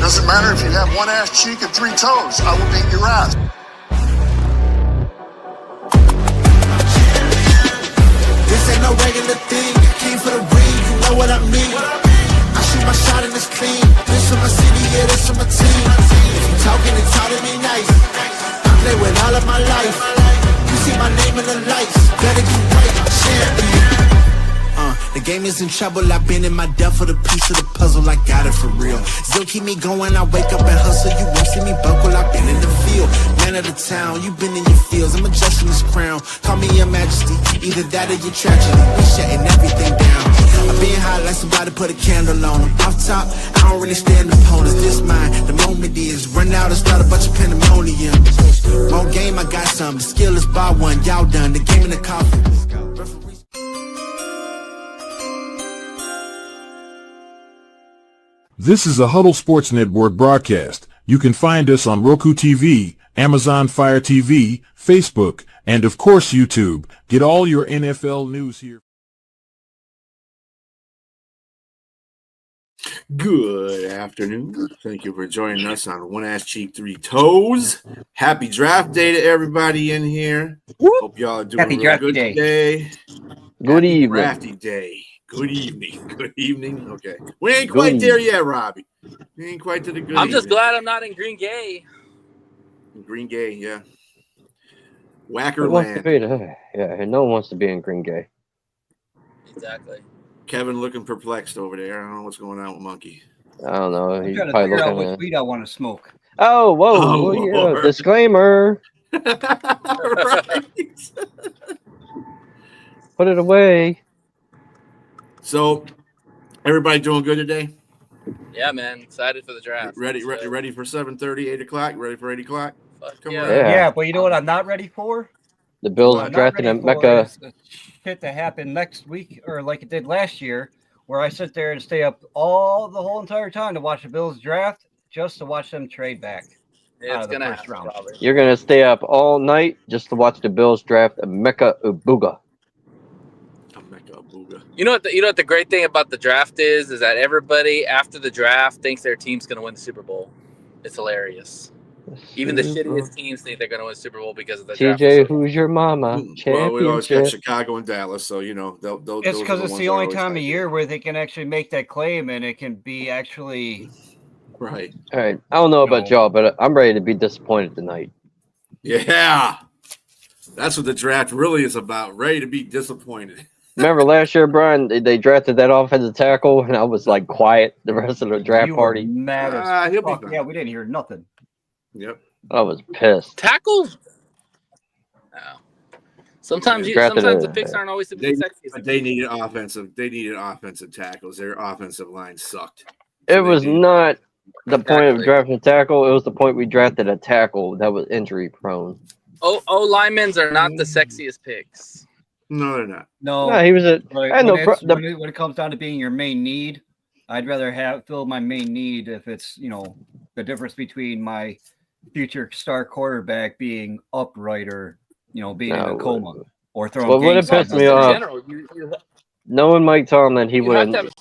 Doesn't matter if you have one ass cheek and 3 toes. I will beat your ass. This ain't no regular thing. I came for the ring, you know what I mean. I shoot my shot and it's clean. This for my city, yeah, this for my team. If you talking and talking me nice, I play with all of my life. You see my name in the lights, better get right, champion. The game is in trouble, I've been in my depth for the piece of the puzzle, I got it for real. Still keep me going, I wake up and hustle, you won't see me buckle, I've been in the field. Man of the town, you been in your fields, I'm adjusting this crown. Call me your majesty, either that or your tragedy, we shutting everything down. I'm being hot like somebody put a candle on them. Off top, I don't really stand opponents, this mine, the moment is. Run out and start a bunch of pandemonium. More game, I got some, the skill is by one, y'all done, the game in the coffin. This is a Huddle Sports Network broadcast. You can find us on Roku TV, Amazon Fire TV, Facebook, and of course YouTube. Get all your NFL news here. Good afternoon. Thank you for joining us on One Ass Cheek, Three Toes. Happy draft day to everybody in here. Hope y'all are doing real good today. Good evening. Drafty day. Good evening. Good evening. Okay. We ain't quite there yet, Robbie. We ain't quite to the good I'm just evening. glad I'm not in Green Gay. Green Gay, yeah. Whacker land. Yeah, no one wants to be in Green Gay. Exactly. Kevin looking perplexed over there. I don't know what's going on with Monkey. I don't know. He's trying to probably figure out looking which weed I want to smoke. Oh, whoa. Oh, yeah. Lord. Disclaimer. Right. Put it away. So, everybody doing good today? Yeah, man. Excited for the draft. Ready for 7:30, 8 o'clock? Ready for 8 o'clock? Come yeah. on. Yeah, but you know what I'm not ready for? The Bills What I'm drafted not in ready for Mecca. is the shit to happen next week, or like it did last year, where I sit there and stay up the whole entire time to watch the Bills draft, just to watch them trade back. It's going to first happen, round. probably. You're going to stay up all night just to watch the Bills draft Mecca Ubuga. You know what the great thing about the draft is that everybody after the draft thinks their team's going to win the Super Bowl. It's hilarious. Even the shittiest teams think they're going to win the Super Bowl because of the draft. TJ, who's your mama? Well, we always got Championship. Chicago and Dallas, so you know It's because it's the only time of year where they can actually make that claim, and it can be actually right. All right. I don't know about y'all, but I'm ready to be disappointed tonight. Yeah. That's what the draft really is about. Ready to be disappointed. Remember last year, Brian, they drafted that offensive tackle, and I was like quiet the rest of the draft party. Mad as he'll be fuck. fine. Yeah, we didn't hear nothing. Yep. I was pissed. Tackles? No. Sometimes the picks aren't always the sexiest. They needed offensive tackles. Their offensive line sucked. It was not the point of drafting a tackle. It was the point we drafted a tackle that was injury prone. O-linemen are not the sexiest picks. No, they're not. No, he was a. when it comes down to being your main need, I'd rather fill my main need if it's the difference between my future star quarterback being upright or being in a coma or throwing. What would have pissed me off? Knowing Mike Tomlin, he would have.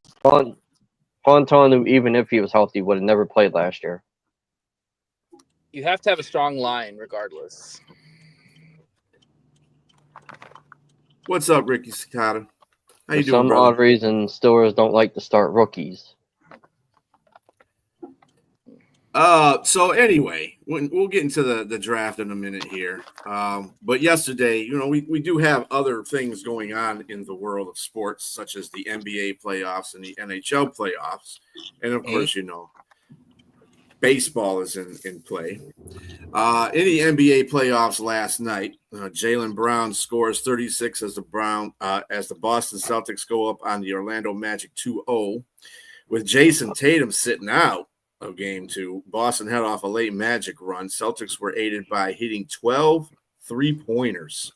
Fontanu, even if he was healthy, would have never played last year. You have to have a strong line, regardless. What's up, Ricky Sakata? How you doing, For some odd reason, Steelers don't like to start rookies. So anyway, we'll get into the draft in a minute here. But yesterday, we do have other things going on in the world of sports, such as the NBA playoffs and the NHL playoffs. And of course, baseball is in play. In the NBA playoffs last night, Jaylen Brown scores 36 as the Boston Celtics go up on the Orlando Magic 2-0. With Jason Tatum sitting out of game 2, Boston head off a late Magic run. Celtics were aided by hitting 12 3-pointers.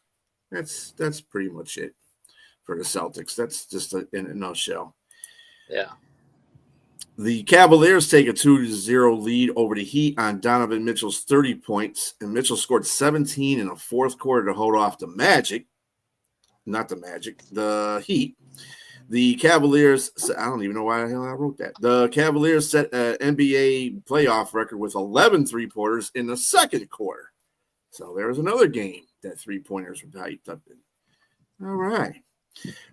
That's pretty much it for the Celtics. That's just in a nutshell. Yeah. The Cavaliers take a 2-0 lead over the Heat on Donovan Mitchell's 30 points, and Mitchell scored 17 in the fourth quarter to hold off the Heat. The Cavaliers, I don't even know why the hell I wrote that. The Cavaliers set an NBA playoff record with 11 three-pointers in the second quarter. So there was another game that three-pointers were hyped up in. All right.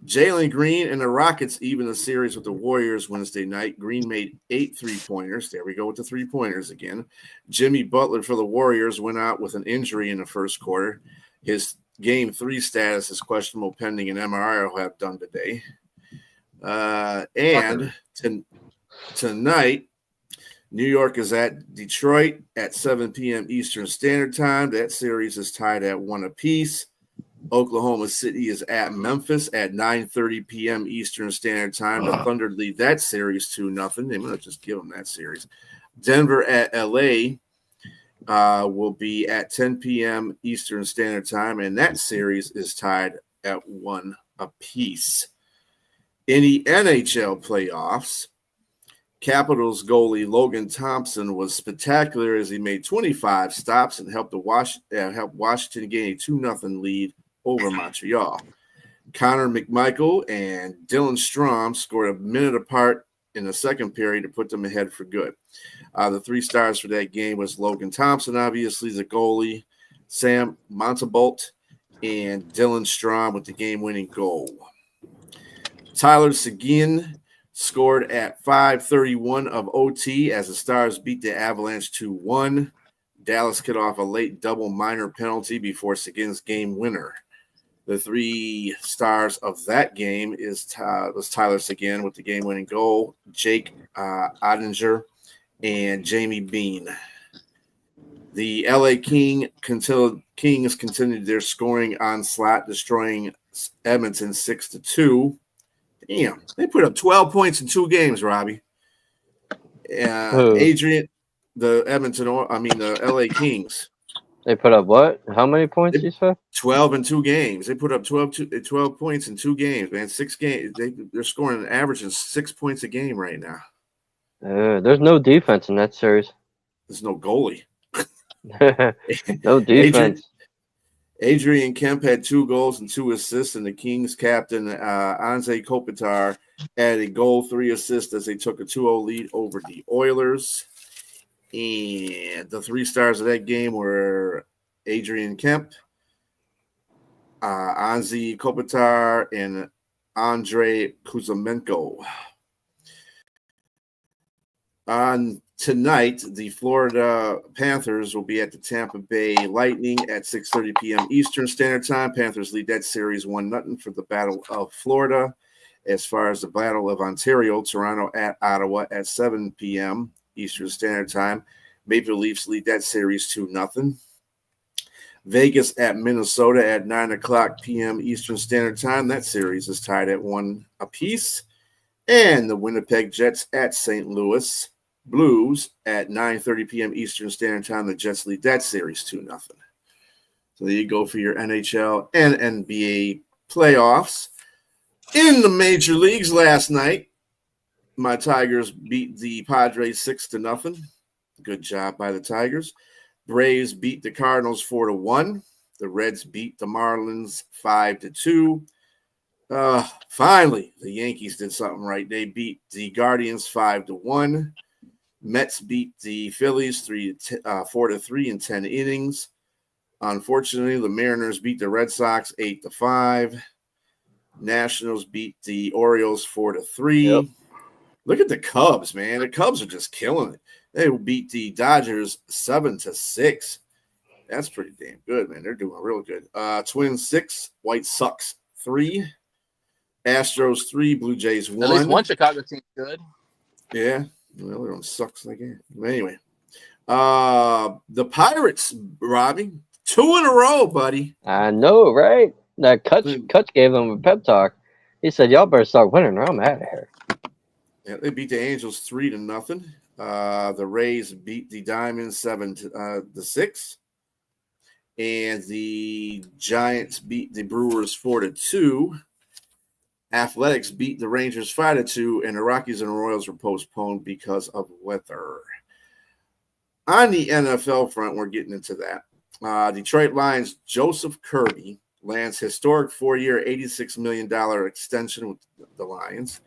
Jalen Green and the Rockets even a series with the Warriors Wednesday night. Green made 8 three-pointers. There we go with the three-pointers again. Jimmy Butler for the Warriors went out with an injury in the first quarter. His Game 3 status is questionable pending an MRI will have done today. Tonight, New York is at Detroit at 7 p.m. Eastern Standard Time. That series is tied at 1 apiece. Oklahoma City is at Memphis at 9:30 p.m. Eastern Standard Time. The Thunder lead that series 2-0. They might just give them that series. Denver at LA will be at 10 p.m. Eastern Standard Time, and that series is tied at 1 apiece. In the NHL playoffs, Capitals goalie Logan Thompson was spectacular as he made 25 stops and helped Washington gain a 2-0 lead over Montreal. Connor McMichael and Dylan Strom scored a minute apart in the second period to put them ahead for good. The 3 stars for that game was Logan Thompson, obviously, the goalie, Sam Montebault, and Dylan Strom with the game-winning goal. Tyler Seguin scored at 5:31 of OT as the Stars beat the Avalanche 2-1. Dallas cut off a late double minor penalty before Seguin's game winner. The 3 stars of that game was Tyler Seguin with the game-winning goal, Jake Ottinger, and Jamie Bean. The LA Kings continued their scoring onslaught, destroying Edmonton 6-2. Damn, they put up 12 points in 2 games, Robbie. Adrian, the LA Kings. They put up what? How many points you said? 12 in 2 games. They put up 12 points in 2 games, man. 6 games. They're scoring an average of 6 points a game right now. There's no defense in that series. There's no goalie. No defense. Adrian Kemp had 2 goals and 2 assists, and the Kings captain Anze Kopitar had a goal, 3 assists as they took a 2-0 lead over the Oilers. And the 3 stars of that game were Adrian Kemp, Anze Kopitar, and Andrei Kuzmenko. On tonight, the Florida Panthers will be at the Tampa Bay Lightning at 6:30 p.m. Eastern Standard Time. Panthers lead that series 1-0 for the Battle of Florida. As far as the Battle of Ontario, Toronto at Ottawa at 7 p.m. Eastern Standard Time. Maple Leafs lead that series 2-0. Vegas at Minnesota at 9:00 p.m. Eastern Standard Time. That series is tied at 1 apiece. And the Winnipeg Jets at St. Louis Blues at 9:30 p.m. Eastern Standard Time. The Jets lead that series 2-0. So there you go for your NHL and NBA playoffs. In the major leagues last night, my Tigers beat the Padres 6-0. Good job by the Tigers. Braves beat the Cardinals 4-1. The Reds beat the Marlins 5-2. Finally, the Yankees did something right. They beat the Guardians 5-1. Mets beat the Phillies 4-3 in 10 innings. Unfortunately, the Mariners beat the Red Sox 8-5. Nationals beat the Orioles 4-3. Yep. Look at the Cubs, man. The Cubs are just killing it. They beat the Dodgers 7-6. That's pretty damn good, man. They're doing real good. Twins 6, White Sox 3, Astros 3, Blue Jays 1. At least one Chicago team's good. Yeah. Well, everyone sucks like that. Anyway, the Pirates, Robbie, 2 in a row, buddy. I know, right? That Kutch gave them a pep talk. He said, "Y'all better start winning, or I'm out of here." Yeah, they beat the Angels 3-0. The Rays beat the Diamonds 7-6, and the Giants beat the Brewers 4-2. Athletics beat the Rangers 5-2, and the Rockies and Royals were postponed because of weather. On the NFL front, we're getting into that. Detroit Lions Joseph Kirby Lands historic 4-year, $86 million extension with the Lions.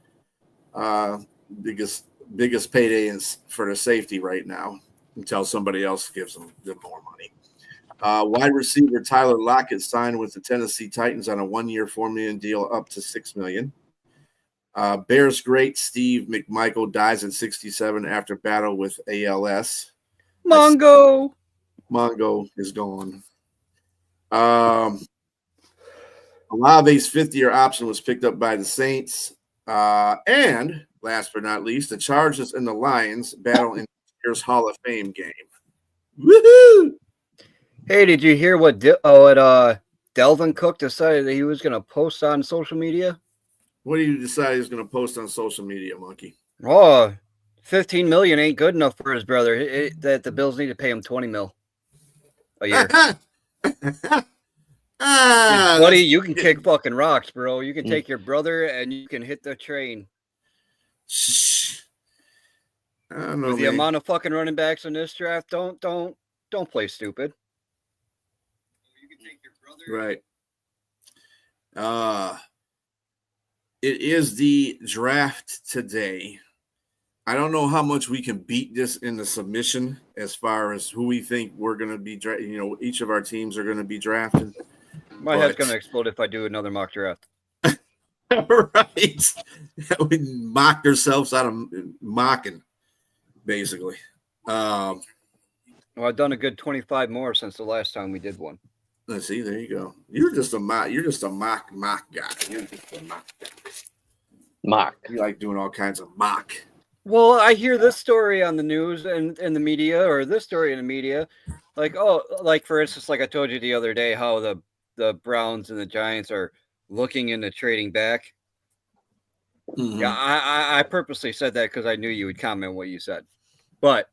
Biggest payday for the safety right now until somebody else gives them more money. Wide receiver Tyler Lockett signed with the Tennessee Titans on a 1-year, $4 million deal up to $6 million. Bears great Steve McMichael dies at 67 after battle with ALS. Mongo is gone. Olave's fifth-year option was picked up by the Saints. And last but not least, the Chargers and the Lions battle in this year's Hall of Fame game. Woohoo! Hey, did you hear what Delvin Cook decided that he was going to post on social media? What do you decide he's going to post on social media, Monkey? Oh, $15 million ain't good enough for his brother. That the Bills need to pay him $20 million a year. Buddy, you can kick fucking rocks, bro. You can take your brother and you can hit the train. I don't know, with the amount of fucking running backs in this draft, don't play stupid. You can take your brother. Right. It is the draft today. I don't know how much we can beat this in the submission as far as who we think we're going to be, each of our teams are going to be drafted. My head's going to explode if I do another mock draft. Right. We mocked ourselves out of mocking, basically. Well, I've done a good 25 more since the last time we did one. Let's see. There you go. You're just a mock guy. You're just a mock guy. Mock. You like doing all kinds of mock. Well, I hear this story on the news and in the media, or this story in the media, like for instance, like I told you the other day, how the Browns and the Giants are looking into trading back. Mm-hmm. Yeah, I purposely said that because I knew you would comment what you said, but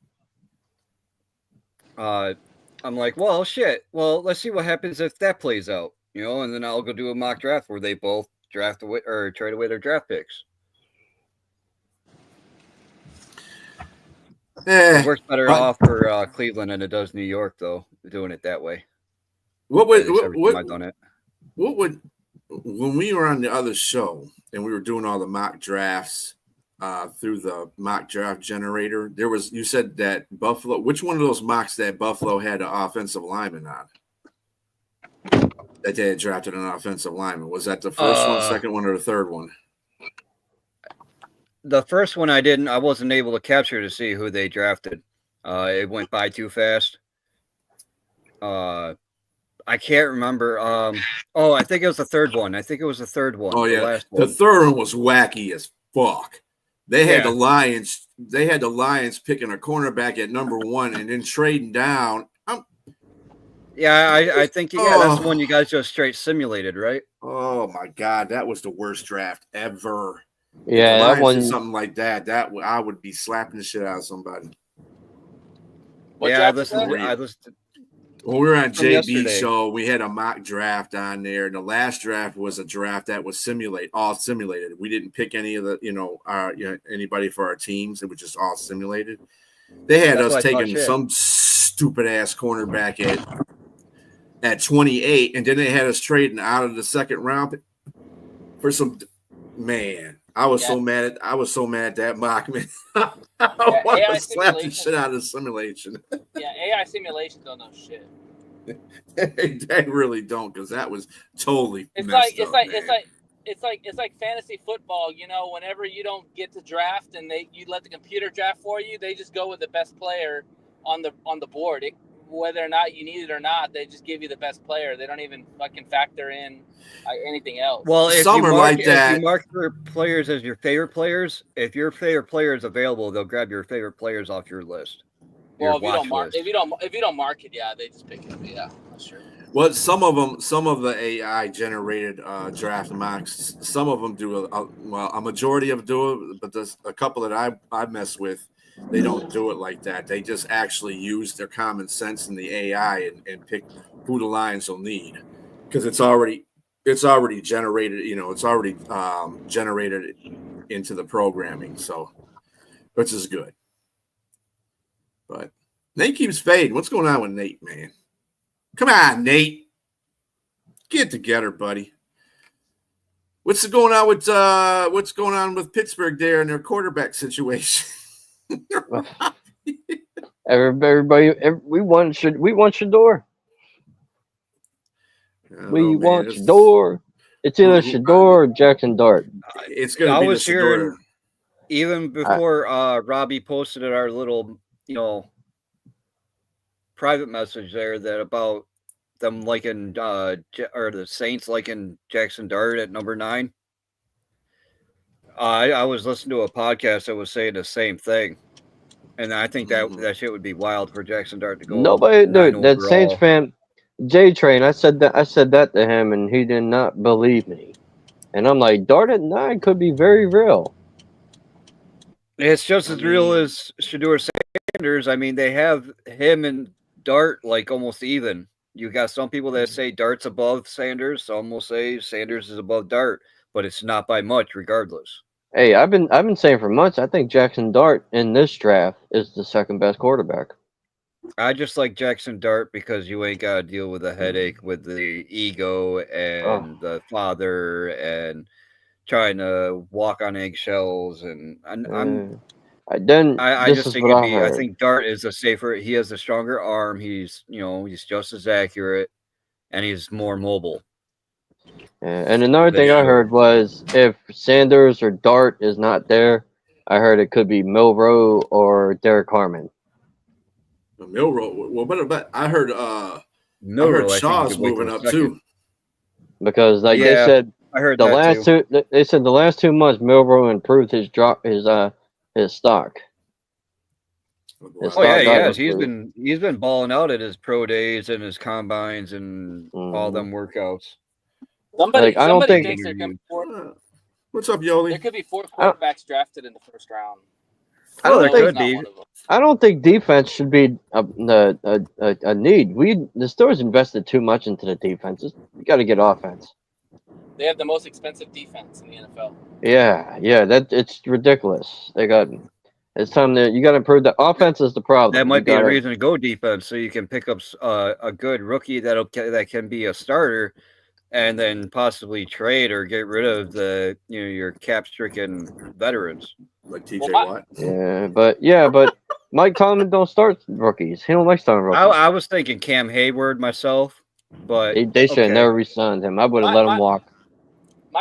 I'm like, well, shit. Well, let's see what happens if that plays out, and then I'll go do a mock draft where they both draft away or trade away their draft picks. It works better off for Cleveland than it does New York, though, doing it that way. I've done it. When we were on the other show and we were doing all the mock drafts through the mock draft generator, you said that Buffalo, which one of those mocks that Buffalo had an offensive lineman on? That they had drafted an offensive lineman. Was that the first one, second one, or the third one? The first one I wasn't able to capture to see who they drafted. It went by too fast. I can't remember. I think it was the third one. Oh, yeah. The third one was wacky as fuck. They had the Lions. They had the Lions picking a cornerback at number 1 and then trading down. I think that's the one you guys just straight simulated, right? Oh my God, that was the worst draft ever. Yeah, that one. Something like that. I would be slapping the shit out of somebody. I listened. When we were on JB's show, we had a mock draft on there, and the last draft was a draft that was all simulated. We didn't pick any of the, anybody for our teams. It was just all simulated. They had us taking some stupid ass cornerback at 28, and then they had us trading out of the second round for some man. I was so mad at that mock, man. I want to slap the shit out of the simulation. Yeah, AI simulations don't know shit. They really don't, because that was totally. It's like fantasy football. Whenever you don't get to draft and you let the computer draft for you, they just go with the best player on the board. Whether or not you need it or not, they just give you the best player. They don't even fucking factor in anything else. Well, if you mark your players as your favorite players, if your favorite player is available, they'll grab your favorite players off your list. Well, if you don't mark it, they just pick it up. Yeah, that's true. Well, some of the AI generated draft mocks, some of them do a majority of them do it, but there's a couple that I mess with. They don't do it like that. They just actually use their common sense in the AI and pick who the Lions will need, because it's already generated. It's already generated into the programming, so which is good. But Nate keeps fading. What's going on with Nate, man? Come on, Nate. Get together, buddy. What's going on with Pittsburgh there in their quarterback situation? Everybody, we want Shador. We want Shador. It's either Shador or Jackson Dart. It's going to be the Shador. Even before Robbie posted our little, private message there that about them liking or the Saints liking Jackson Dart at number 9. I was listening to a podcast that was saying the same thing, and I think that shit would be wild for Jackson Dart to go. Nobody, dude, that Saints fan, J Train. I said that to him, and he did not believe me. And I'm like, Dart at 9 could be very real. It's just as real as Shador Sanders. I mean, they have him and Dart like almost even. You got some people that say Dart's above Sanders. Some will say Sanders is above Dart, but it's not by much, regardless. Hey, I've been saying for months. I think Jackson Dart in this draft is the second best quarterback. I just like Jackson Dart because you ain't got to deal with the headache with the ego and the father and trying to walk on eggshells. And I just think I think Dart is a safer. He has a stronger arm. He's just as accurate, and he's more mobile. Yeah, and another thing I heard was if Sanders or Dart is not there, I heard it could be Milroe or Derek Harmon. Milroe. Well, but I heard Shaw's moving up too. Because they said I heard the last two. They said the last 2 months Milroe improved his stock. He's been balling out at his pro days and his combines and all them workouts. Somebody thinks there could be 4. What's up, Yoli? There could be 4 quarterbacks drafted in the first round. There could be. I don't think defense should be a need. The Steelers invested too much into the defenses. You got to get offense. They have the most expensive defense in the NFL. Yeah, it's ridiculous. It's time that you got to improve the offense is the problem. That might be a reason to go defense, so you can pick up a good rookie that can be a starter, and then possibly trade or get rid of your cap-stricken veterans like TJ Watt. But Mike Tomlin don't start rookies. He don't like starting rookies. I was thinking Cam Hayward myself, but they should have never re-signed him. I would have let him walk.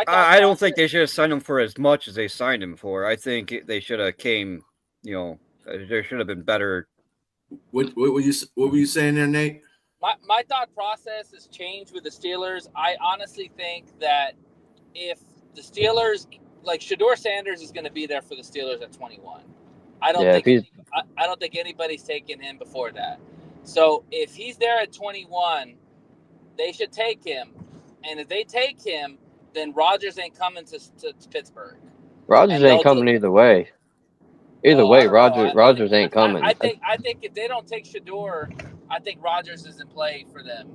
I don't think they should have signed him for as much as they signed him for. I think they should have came. There should have been better. What were you saying there, Nate? My thought process has changed with the Steelers. I honestly think that if the Steelers, like Shador Sanders, is going to be there for the Steelers at 21. I don't think anybody's taking him before that. So if he's there at 21, they should take him. And if they take him, then Rodgers ain't coming to Pittsburgh. Rodgers ain't coming either way. Rodgers ain't coming. I think if they don't take Shador, I think Rodgers is in play for them.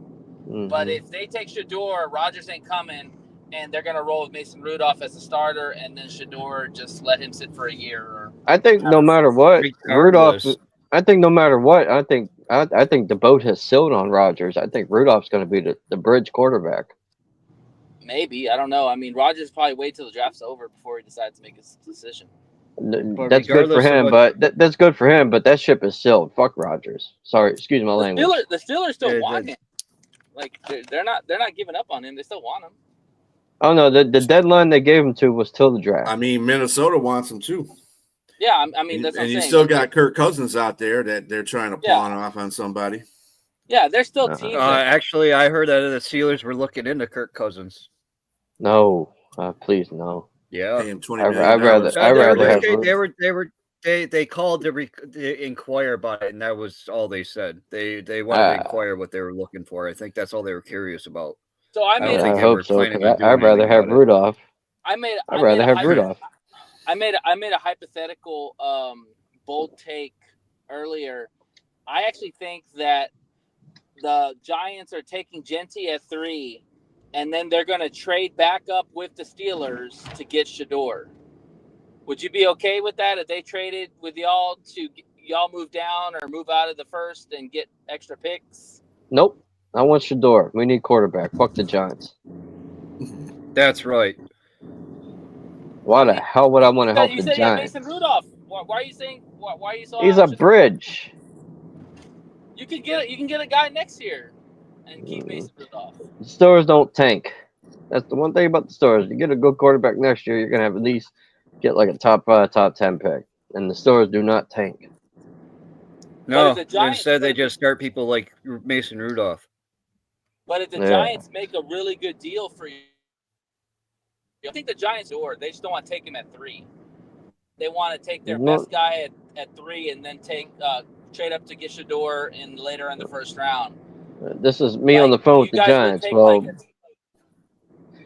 Mm-hmm. But if they take Shador, Rodgers ain't coming, and they're gonna roll with Mason Rudolph as a starter, and then Shador just let him sit for a year. I think no matter what, Rudolph. I think no matter what, I think the boat has sailed on Rodgers. I think Rudolph's going to be the bridge quarterback. Maybe, I don't know. I mean, Rodgers probably wait till the draft's over before he decides to make his decision. That's good for him, that's good for him. But that ship is sailed. Fuck Rodgers. Sorry, excuse my language. The Steelers still want him. Like they're not giving up on him. They still want him. Oh no, the deadline they gave him to was till the draft. I mean, Minnesota wants him too. Yeah, I mean that's. And you still got Kirk Cousins out there that they're trying to pawn off on somebody. Yeah, they're still teams. Actually, I heard that the Steelers were looking into Kirk Cousins. No, please no. Yeah, pay him $20 million. They called to inquire about it, and that was all they said. They wanted to inquire what they were looking for. I think that's all they were curious about. So I hope so. I'd rather have Rudolph. I'd rather have Rudolph. I made a hypothetical bold take earlier. I actually think that the Giants are taking Genty at 3, and then they're going to trade back up with the Steelers to get Shador. Would you be okay with that if they traded with y'all to y'all move down or move out of the first and get extra picks? Nope. I want Shador. We need quarterback. Fuck the Giants. That's right. Why the hell would I want to help You the said you have Giants? Mason Rudolph. Why are you saying? Why are you so? He's a bridge. You can get a guy next year, and keep Mason Rudolph. The Steelers don't tank. That's the one thing about the Steelers. You get a good quarterback next year, you're gonna have at least get like a top 5, top 10 pick. And the Steelers do not tank. No, the Giants, instead they just start people like Mason Rudolph. But if the Giants make a really good deal for you, I think the Giants they just don't want to take him at 3. They want to take their best guy at 3 and then trade up to get Shador in later in the first round. This is me on the phone with the Giants. Well,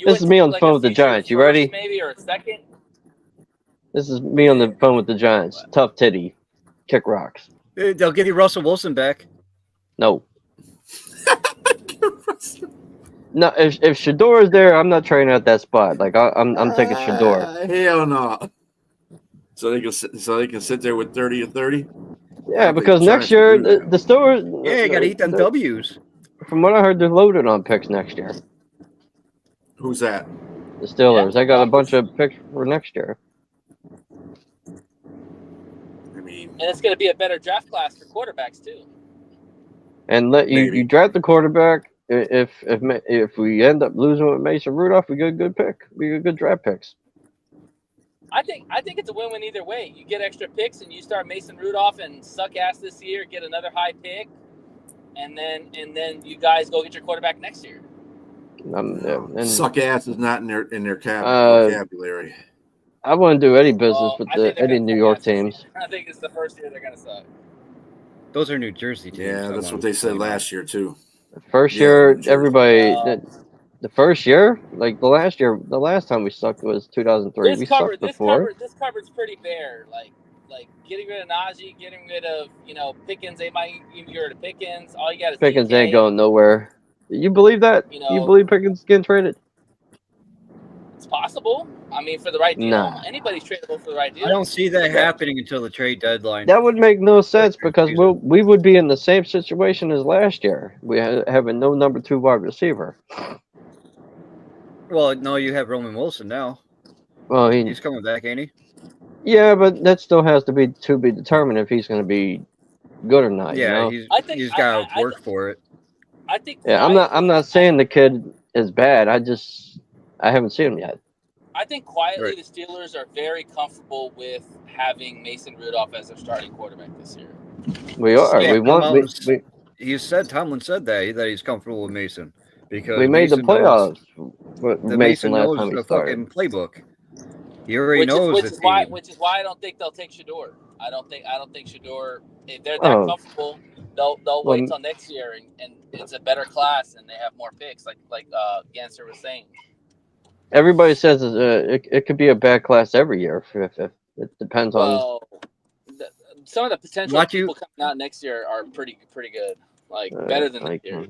this is me on the phone with the Giants. You ready? Maybe or a second. This is me on the phone with the Giants. Tough titty, kick rocks. They'll give you Russell Wilson back. No. No, if Shador is there, I'm not trading at that spot. Like I'm taking Shador. Hell no. So they can sit there with 30 and 30. Yeah, because next year the Steelers. Yeah, you got to eat them W's. From what I heard, they're loaded on picks next year. Who's that? The Steelers. They got a bunch of picks for next year. I mean, and it's going to be a better draft class for quarterbacks too. And you draft the quarterback. If we end up losing with Mason Rudolph, we get a good pick. We get good draft picks. I think it's a win-win either way. You get extra picks and you start Mason Rudolph and suck ass this year, get another high pick, and then you guys go get your quarterback next year. And suck ass is not in their vocabulary. I wouldn't do any business with any New York teams. I think it's the first year they're gonna suck. Those are New Jersey teams. Yeah, that's what they said last year too. First year, everybody. The first year, like the last time we sucked was 2003. We sucked before. This cupboard's pretty bare. Like getting rid of Najee, getting rid of Pickens. They might even get rid of Pickens. All you got is Pickens ain't going nowhere. You believe that? You believe Pickens is getting traded? It's possible. I mean, for the right deal. Nah. Anybody's tradable for the right deal. I don't see that happening until the trade deadline. That would make no sense because we would be in the same situation as last year. We have no number 2 wide receiver. Well, no, you have Roman Wilson now. Well, he's coming back, ain't he? Yeah, but that still has to be determined if he's going to be good or not. Yeah, you know? he's got to work for it. I think. Yeah, I'm not saying the kid is bad. I haven't seen him yet. I think quietly the Steelers are very comfortable with having Mason Rudolph as their starting quarterback this year. We are. Yeah, Tomlin said that he's comfortable with Mason because we made the playoffs. Mason knows the fucking playbook. He already knows which is why I don't think they'll take Shador. I don't think Shador. If they're that comfortable, they'll wait till next year and it's a better class and they have more picks, like Ganser was saying. Everybody says it could be a bad class every year. If it depends on. Some of the potential people coming out next year are pretty good, like better than this year.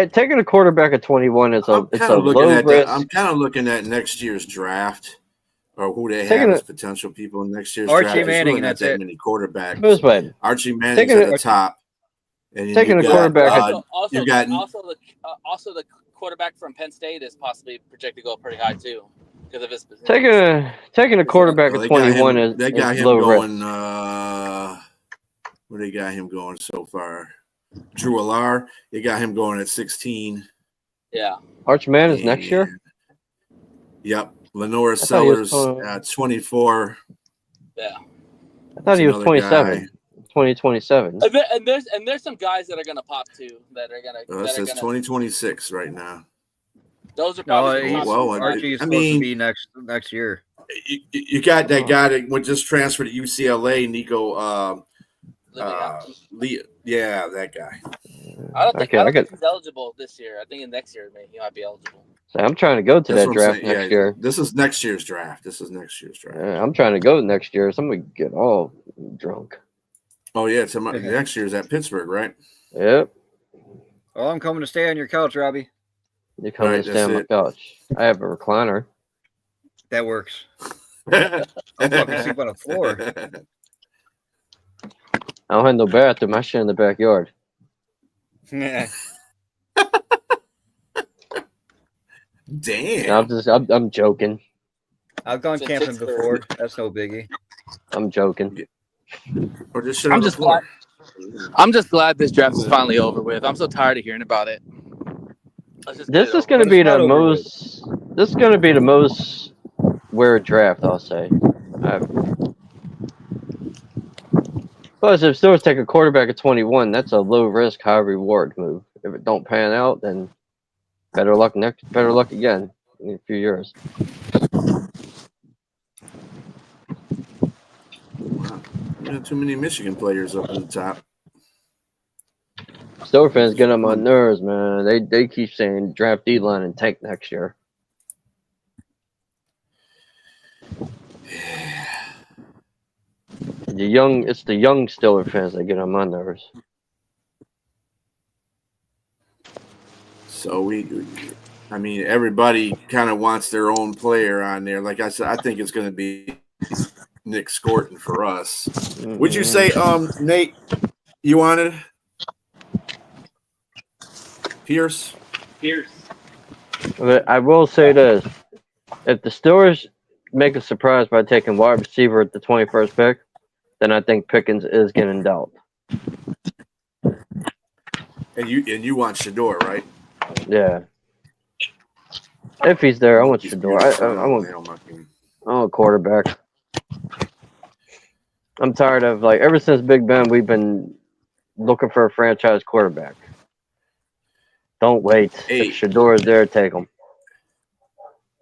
Taking a quarterback at 21 is a low risk. I'm kind of looking at next year's draft or who they have as potential people in next year's draft. Archie Manning, that's that many quarterbacks. Archie Manning's taking at the top. And taking a quarterback. Also the quarterback from Penn State is possibly projected to go pretty high too because of his position. Taking a quarterback at 21 is low risk. Where they got him going so far? Drew Allar, they got him going at 16. Yeah. Arch Man is next year? Yep. Lenore Sellers at 24. Yeah. I thought he was 27. 2027. And there's some guys that are gonna pop too that are gonna. That says 2026 right now. Those are probably Archie's supposed to be next year. You got that guy that just transferred to UCLA, Nico. Yeah, that guy. I don't think he's eligible this year. I think in next year he might be eligible. So I'm trying to go to that draft next year. This is next year's draft. I'm trying to go next year. Somebody get all drunk. Oh yeah, next year's at Pittsburgh, right? Yep. Oh, I'm coming to stay on your couch, Robbie. You're coming to stay on my couch. I have a recliner. That works. I'll fucking sleep on the floor. I don't have no bathroom. I shit in the backyard. Yeah. Damn. I'm joking. I've gone It's in camping Pittsburgh. before. That's no biggie. I'm joking. Or just shit I'm on the just floor. I'm just glad this draft is finally over with. I'm so tired of hearing about it. Let's just get This it is over going to But with. it's be not the over with. most. This is going to be the most weird draft, I'll say. Plus, if Steelers take a quarterback at 21, that's a low risk, high reward move. If it don't pan out, then better luck again in a few years. Wow. We got too many Michigan players up in the top. Steelers fans get on my nerves, man. They keep saying draft D-line and tank next year. It's the young Steelers fans that get on my nerves. So everybody kind of wants their own player on there. Like I said, I think it's going to be Nick Scorton for us. Mm-hmm. Would you say, Nate, you wanted Pierce? But I will say this: if the Steelers make a surprise by taking wide receiver at the 21st pick, then I think Pickens is getting dealt. And you want Shador, right? Yeah. If he's there, I want Shador. I want a quarterback. I'm tired of ever since Big Ben, we've been looking for a franchise quarterback. Don't wait. Hey. If Shador is there, take him.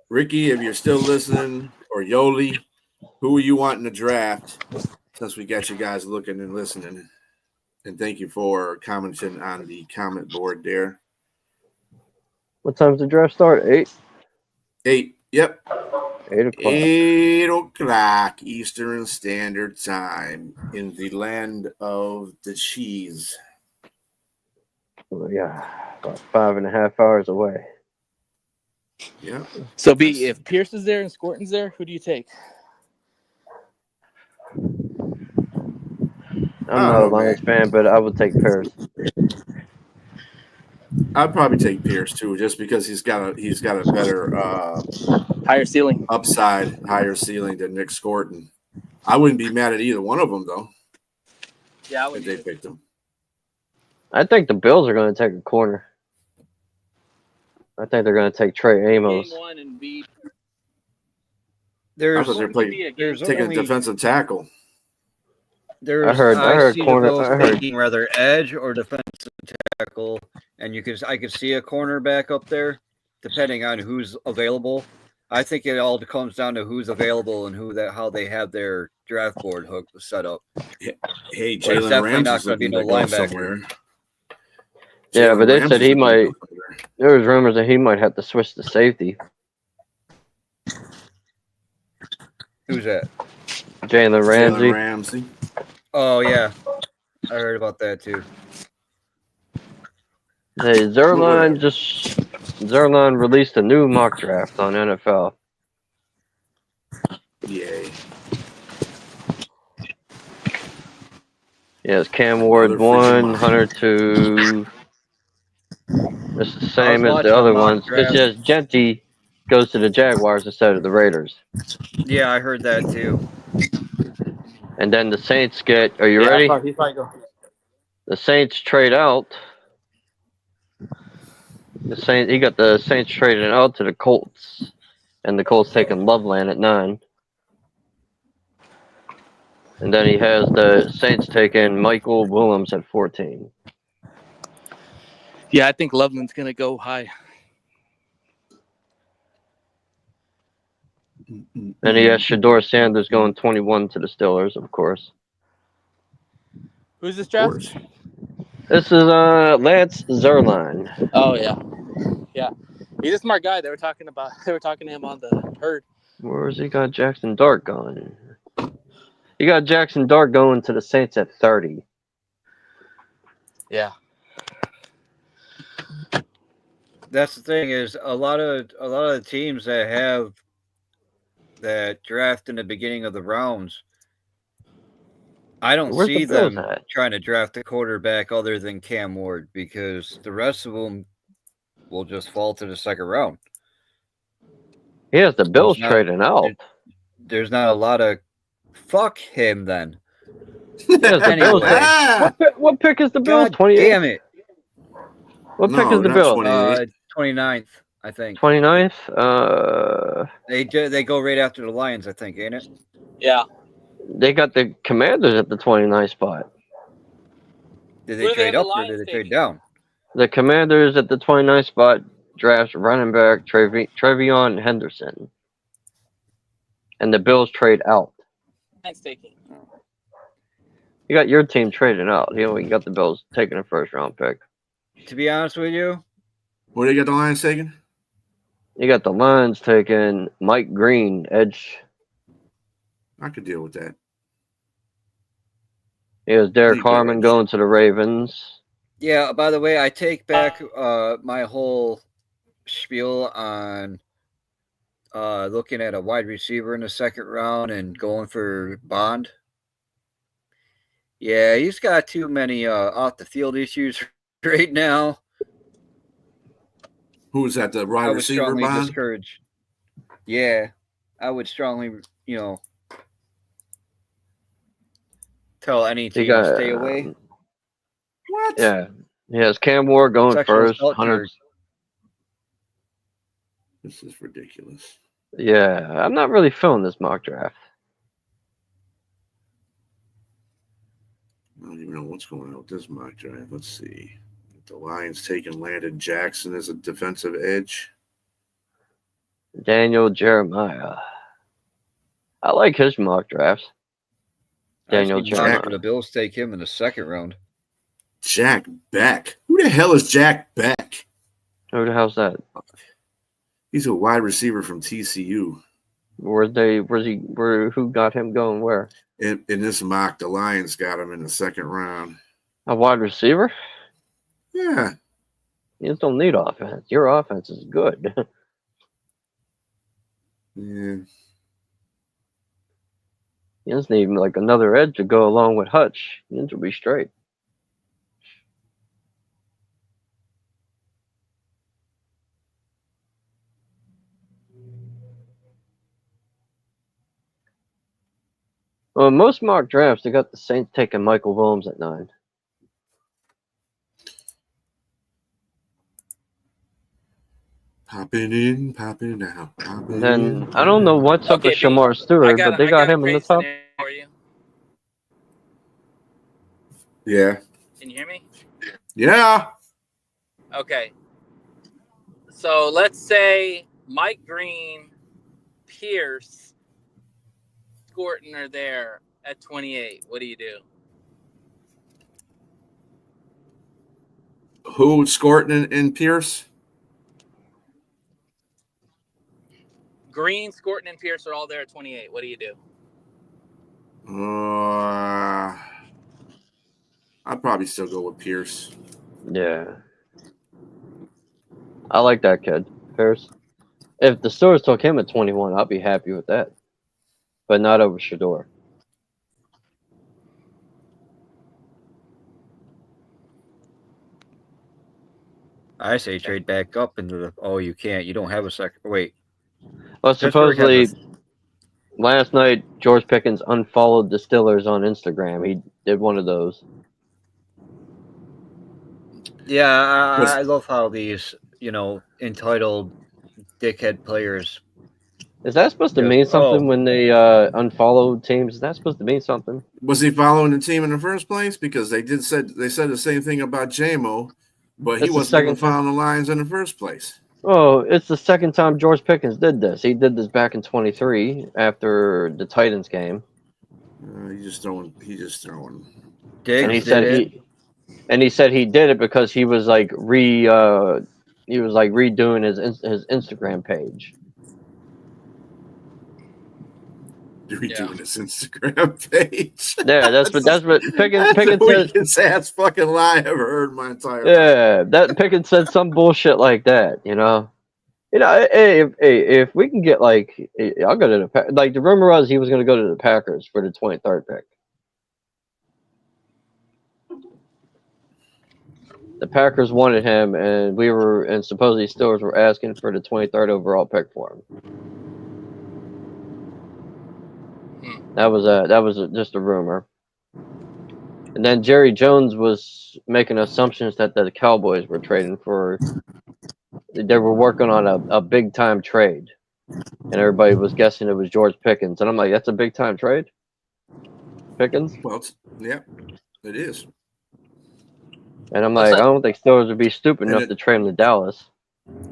Ricky, if you're still listening, or Yoli, who are you wanting to draft? Since we got you guys looking and listening, and thank you for commenting on the comment board there. What time's the draft start? 8? 8. Yep. 8 o'clock. 8 o'clock Eastern Standard Time in the land of the cheese. Well, yeah, about 5.5 hours away. Yeah. So, B, if Pierce is there and Scorton's there, who do you take? I'm not a Lions fan, but I would take Pierce. I'd probably take Pierce too, just because he's got a better Higher ceiling. upside, higher ceiling than Nick Scorton. I wouldn't be mad at either one of them though. Yeah, if they picked him. I think the Bills are going to take a corner. I think they're going to take Trey Amos. Game 1 and B. I thought they're taking a defensive tackle. There's I heard see corner. the Bills I heard taking rather edge or defensive tackle, and I could see a cornerback up there, depending on who's available. I think it all comes down to who's available and how they have their draft board set up. Hey, Jalen Ramsey's looking to go somewhere. Yeah, but they said he might. There was rumors that he might have to switch to safety. Who's that? Jalen Ramsey. Oh yeah, I heard about that too. Hey, Zerline released a new mock draft on NFL. Yay. Yeah, it's Cam Ward 1, Hunter 2. It's the same as the other ones. It's just Genty goes to the Jaguars instead of the Raiders. Yeah, I heard that too. And then the Saints get. Are you ready? The Saints trade out. He got the Saints traded out to the Colts, and the Colts taking Loveland at 9. And then he has the Saints taking Michael Williams at 14. Yeah, I think Loveland's going to go high. Then he has Shador Sanders going 21 to the Steelers, of course. Who's this draft? This is Lance Zerline. Oh yeah. He's a smart guy. They were talking to him on the herd. Where's he got Jackson Dart going? He got Jackson Dart going to the Saints at 30. Yeah. That's the thing is a lot of the teams that have that draft in the beginning of the rounds, I don't see them trying to draft a quarterback other than Cam Ward because the rest of them will just fall to the second round. He has the Bills not- trading out. There's not a lot of fuck him then. He has the Bills Anyway. trading. What pick is the Bills? God 28. damn it. What pick No, is the not Bills? 28. 29th, I think. 29th. They go right after the Lions, I think, ain't it? Yeah. They got the Commanders at the 29th spot. Did Who they do they trade have the up or Lions did they trade taking? down? The Commanders at the 29th spot drafts running back Trevion Henderson. And the Bills trade out. Lions taking. You got your team trading out. You got the Bills taking a first round pick. To be honest with you, Where they got the Lions taken? You got the Lions taking Mike Green, edge. I could deal with that. Here's Derek Pretty good Harmon edge. going to the Ravens. yeah, by the way, I take back my whole spiel on looking at a wide receiver in the second round and going for Bond. Yeah, he's got too many off the field issues right now. Who was that? The I wide would receiver, strongly Bond? discourage. Yeah, I would strongly, tell any team to stay away. What? Yeah. He has Cam Ward going Sexual first. assault 100. charge. This is ridiculous. Yeah, I'm not really feeling this mock draft. I don't even know what's going on with this mock draft. Let's see. The Lions taking Landon Jackson as a defensive edge. Daniel Jeremiah. I like his mock drafts. Daniel I've seen Jeremiah. the Bills take him in the second round. Jack Beck. Who the hell is Jack Beck? Who the hell's that? He's a wide receiver from TCU. Who got him going where? In this mock, the Lions got him in the second round. A wide receiver? Yeah. You just don't need offense. Your offense is good. Yeah. You just need like another edge to go along with Hutch. You will be straight. Well, most mock drafts, they got the Saints taking Michael Williams at 9. Popping in, popping out. Popping Then in, I don't know what's up Okay, with B, Shamar Stewart, but they got him in the top. For you. Yeah. Can you hear me? Yeah. Okay. So let's say Mike Green, Pierce, Scorton are there at 28. What do you do? Who? Scorton and Pierce? Green, Scorton, and Pierce are all there at 28. What do you do? I'd probably still go with Pierce. Yeah. I like that kid, Pierce. If the Steelers took him at 21, I'll be happy with that. But not over Shador. I say trade back up into the. Oh, you can't. You don't have a second. Wait. Well, Pittsburgh has supposedly, last night, George Pickens unfollowed the Steelers on Instagram. He did one of those. Yeah, I love how these, entitled dickhead players. Is that supposed to Yeah. mean something Oh. when they unfollow teams? Is that supposed to mean something? Was he following the team in the first place? Because they said the same thing about JMO, but he That's the wasn't even second time. following the Lions in the first place. Oh, it's the second time George Pickens did this. He did this back in 23 after the Titans game. He's just throwing. Diggs And he did said it. he said he did it because he was like redoing his Instagram page. Redoing his Instagram page. Yeah, that's what Pickens the said. weakest ass fucking lie I ever heard in my entire life. Yeah, that Pickens said some bullshit like that. Hey, if we can get I'll go to the the rumor was he was going to go to the Packers for the 23rd pick. The Packers wanted him, and supposedly Steelers were asking for the 23rd overall pick for him. That was just a rumor. And then Jerry Jones was making assumptions that the Cowboys were trading for. They were working on a big time trade, and everybody was guessing it was George Pickens. And I'm like, that's a big time trade, Pickens. Well, yeah, it is. And I'm like, I don't think Steelers would be stupid enough it- to trade him to Dallas.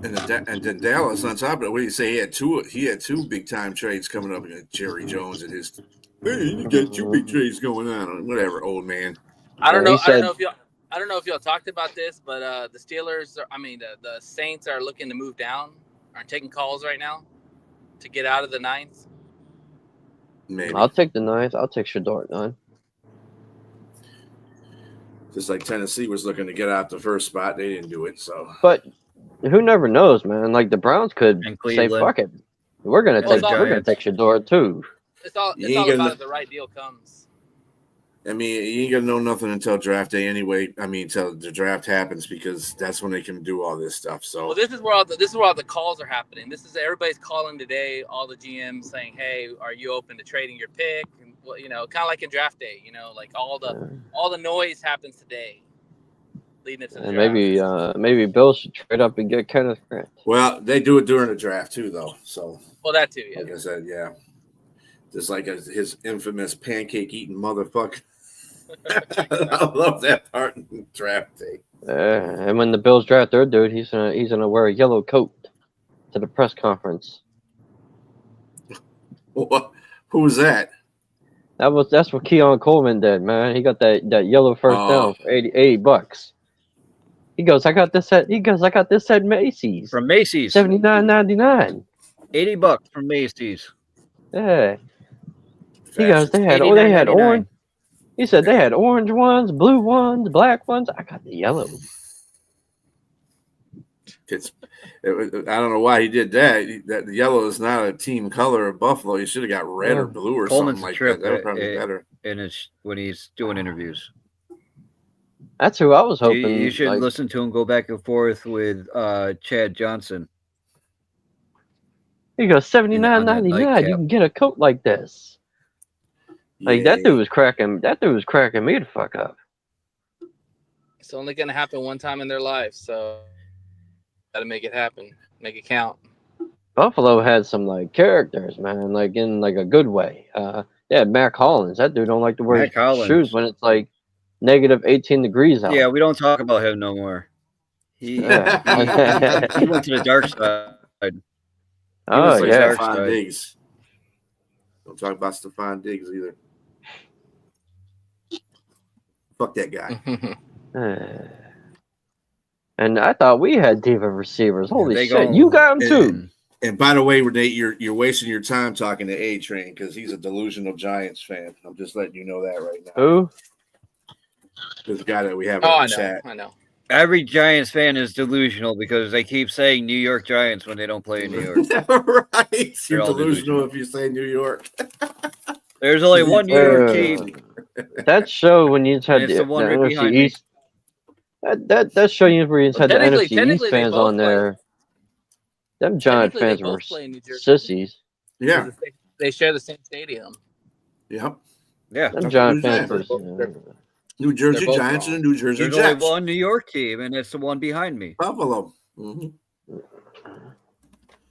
And then Dallas on top of it. What do you say? He had two big time trades coming up against Jerry Jones and his. Hey, you got two big trades going on. Whatever, old man. I don't Yeah, know. he said- I don't know if y'all talked about this, but the Steelers. The Saints are looking to move down. Aren't taking calls right now to get out of the ninth. Maybe. I'll take the ninth. I'll take Shador at 9. Just like Tennessee was looking to get out the first spot, they didn't do it. So, But who never knows, man? Like the Browns could And say, Cleveland. "Fuck it, we're gonna Well, take Shador too." It's all You ain't about gonna- if the right deal comes. I mean, you ain't gonna know nothing until draft day anyway. I mean, until the draft happens because that's when they can do all this stuff. So, Well, this is where all the calls are happening. This is everybody's calling today. All the GMs saying, "Hey, are you open to trading your pick?" And well, kind of like in draft day. Like all the noise happens today, leading into the And draft. maybe Bill should trade up and get Kenneth Grant. well, they do it during the draft too, though. So, Well, that too, yeah. like I said, yeah, just like his infamous pancake eating motherfucker. I love that part in draft day. And when the Bills draft their dude, he's gonna wear a yellow coat to the press conference. What? Who was that? That's what Keon Coleman did, man. He got that yellow first down for $80. He goes, I got this at Macy's. From Macy's. $79.99. $80 from Macy's. Yeah. He goes, they had $89.99. orange. He said they had orange ones, blue ones, black ones. I got the yellow. I don't know why he did that. That yellow is not a team color of Buffalo. He should have got red or blue or Coleman's something like trip, that. That would probably be better. And it's when he's doing interviews. That's who I was hoping. You should listen to him go back and forth with Chad Johnson. He goes $79.99. nightcap. You can get a coat like this. Like that dude was cracking. That dude was cracking me the fuck up. It's only going to happen one time in their life, so got to make it happen, make it count. Buffalo had some like characters, man, like in like a good way. They had Mac Hollins. That dude don't like to wear Mac Hollins. shoes when it's like negative 18 degrees out. Yeah, we don't talk about him no more. He went to the dark side. Oh like yeah. Stephon Diggs. Don't talk about Stephon Diggs either. Fuck that guy. And I thought we had diva receivers. Holy They shit, go- you got them too. And by the way, Renee, you're wasting your time talking to A-Train because he's a delusional Giants fan. I'm just letting you know that right now. Who? This guy that we have in Oh, the chat. I know. Every Giants fan is delusional because they keep saying New York Giants when they don't play in New York. Right. You're all delusional if you say New York. There's only one New York team. That show when you just had It's the the one right NFC behind me. East. That show you where you just had the NFC East technically they fans both on there. Them Giant Technically, fans they were both play in New Jersey. sissies. Yeah. They share the same stadium. Yep. Yeah. Them Giant fans Giants. were. New Jersey They're both Giants wrong. and the New Jersey There's Jets. only one New York team, and it's the one behind me. Buffalo. Mm-hmm.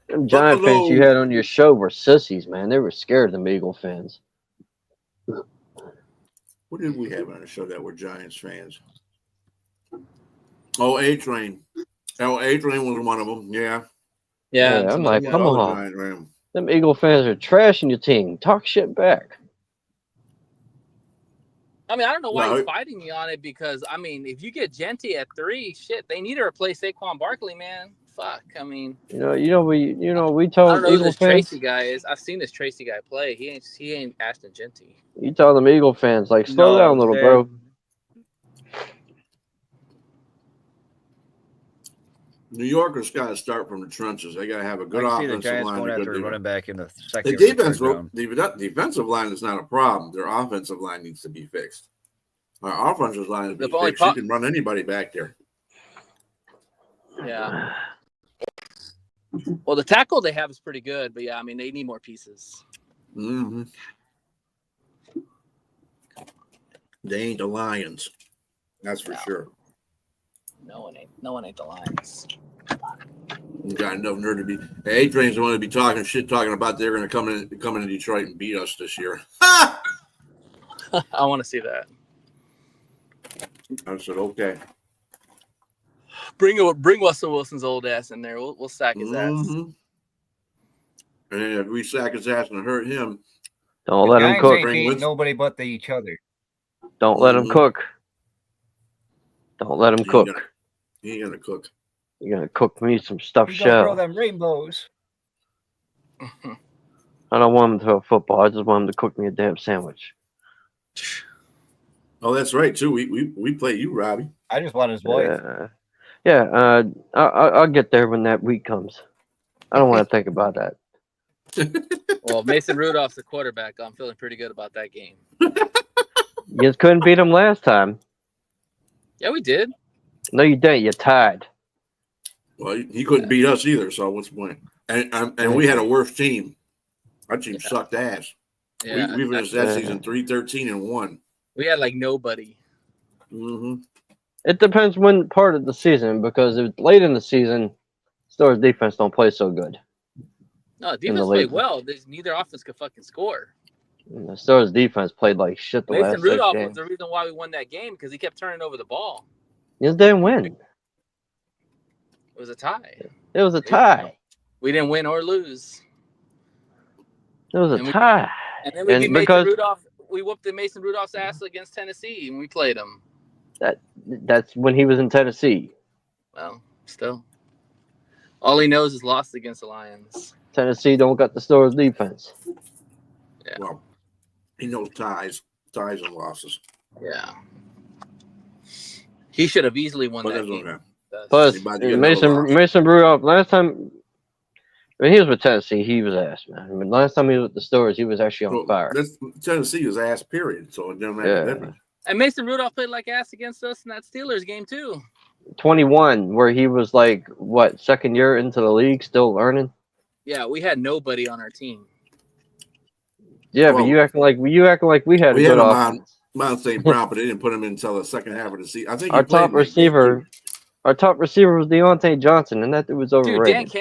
Them Giant Buffalo. fans you had on your show were sissies, man. They were scared of them Eagle fans. What did we have on the show that were Giants fans? Oh, A-Train. Oh, A-Train was one of them. Yeah. Yeah. I'm like, Yeah, come all the on. Giant fans. Them Eagle fans are trashing your team. Talk shit back. I mean, I don't know why No, he's fighting me on it because, I mean, if you get Genty at 3, shit, they need to replace Saquon Barkley, man. Fuck. I mean, We told I don't know who Eagle this fans. Tracy guy is. I've seen this Tracy guy play. He ain't Ashton Genty. You told them Eagle fans, like, slow down, little bro. New Yorkers got to start from the trenches. They got to have a good I see the offensive Giants line. going and after good a running defense. back in the The second. or third defense, round. the defensive line is not a problem. Their offensive line needs to be fixed. Our offensive line is The being only fixed. You can run anybody back there. Yeah. Well, the tackle they have is pretty good, but yeah, I mean, they need more pieces. Mm-hmm. They ain't the Lions. That's for sure. No one ain't the Lions. You got enough nerve to be. Hey, A-Train's the one to be talking about they're going to come in Detroit and beat us this year. Ha! I want to see that. I said, okay. Bring Russell Wilson's old ass in there. We'll sack his ass. And then if we sack his ass and hurt him, Don't let him Giants cook. ain't beat nobody but each other. Don't let him cook. Don't let him cook. He ain't gonna cook. You're gonna cook me some stuffed He's gonna throw shell. them rainbows. I don't want him to throw a football. I just want him to cook me a damn sandwich. Oh, that's right too. We play you, Robbie. I just want his wife. I'll get there when that week comes. I don't want to think about that. Well, Mason Rudolph's the quarterback. I'm feeling pretty good about that game. You just couldn't beat him last time. Yeah, we did. No, you didn't. You tied. Well, he couldn't beat us either. So what's the point? And we had a worse team. Our team sucked ass. Yeah, we finished that season 3-13-1. We had like nobody. It depends when part of the season, because if it's late in the season, Steelers defense don't play so good. No, defense played well. Neither offense could fucking score. And the Steelers defense played like shit the Mason last Rudolph 6 games. was the reason why we won that game, because he kept turning over the ball. You just didn't win. It was a tie. It was a tie. We didn't win or lose. It was a tie. And then we beat Mason Rudolph. We whooped the Mason Rudolph's ass against Tennessee, and we played him. That's when he was in Tennessee. Well, still. All he knows is lost against the Lions. Tennessee don't got the Steelers defense. Yeah. Well, he knows ties and losses. Yeah. He should have easily won that game. Okay. Plus, Mason Rudolph, last time when he was with Tennessee, he was ass, man. I mean, last time he was with the Steelers, he was actually on fire. Tennessee was ass, period. So it doesn't make a difference. And Mason Rudolph played like ass against us in that Steelers game, too. 21, where he was like, what, second year into the league, still learning? Yeah, we had nobody on our team. Yeah, but you acting like we had a good offense. Mount St. Brown, but they didn't put him in until the second half of the season. I think our top receiver was Deontay Johnson, and that dude was overrated. Dude,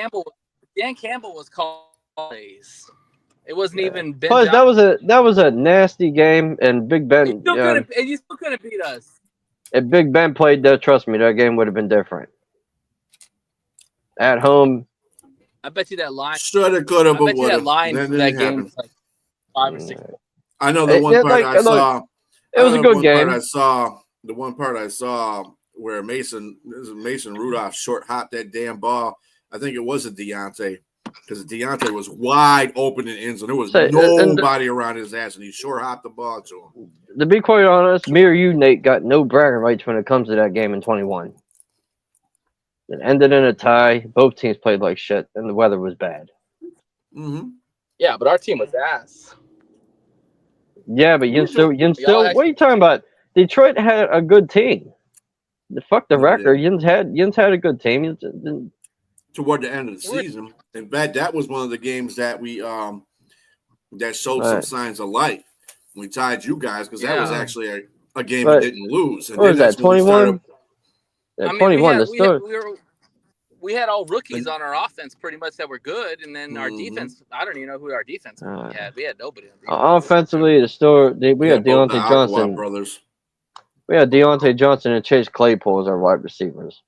Dan Campbell was called plays. It wasn't even Ben. Plus, that was a nasty game, and Big Ben. You still couldn't beat us. If Big Ben played there, trust me, that game would have been different. At home, I bet you that line. Shoulda, coulda, but woulda. That line for that game was like 5 or 6. I know the one part I saw. It was a good game. The one part I saw where Mason Rudolph short hopped that damn ball. I think it was a Deontay, because Deontay was wide open in end zone. There was nobody around his ass, and he short hopped the ball to him. To be quite honest, me or you, Nate, got no bragging rights when it comes to that game in 21. It ended in a tie. Both teams played like shit, and the weather was bad. Yeah, but our team was ass. Yeah, but you still. What are you talking about? Detroit had a good team. Fuck the record. Yins had a good team. Toward the end of the season, in fact, that was one of the games that we that showed some signs of life. We tied you guys, because that was actually a game we didn't lose. And what was that? 21. Yeah, 21. We had all rookies on our offense pretty much that were good, and then our defense. I don't even know who our defense had. We had nobody. Offensively, we had Deontay Johnson. Brothers. We had Deontay Johnson and Chase Claypool as our wide receivers.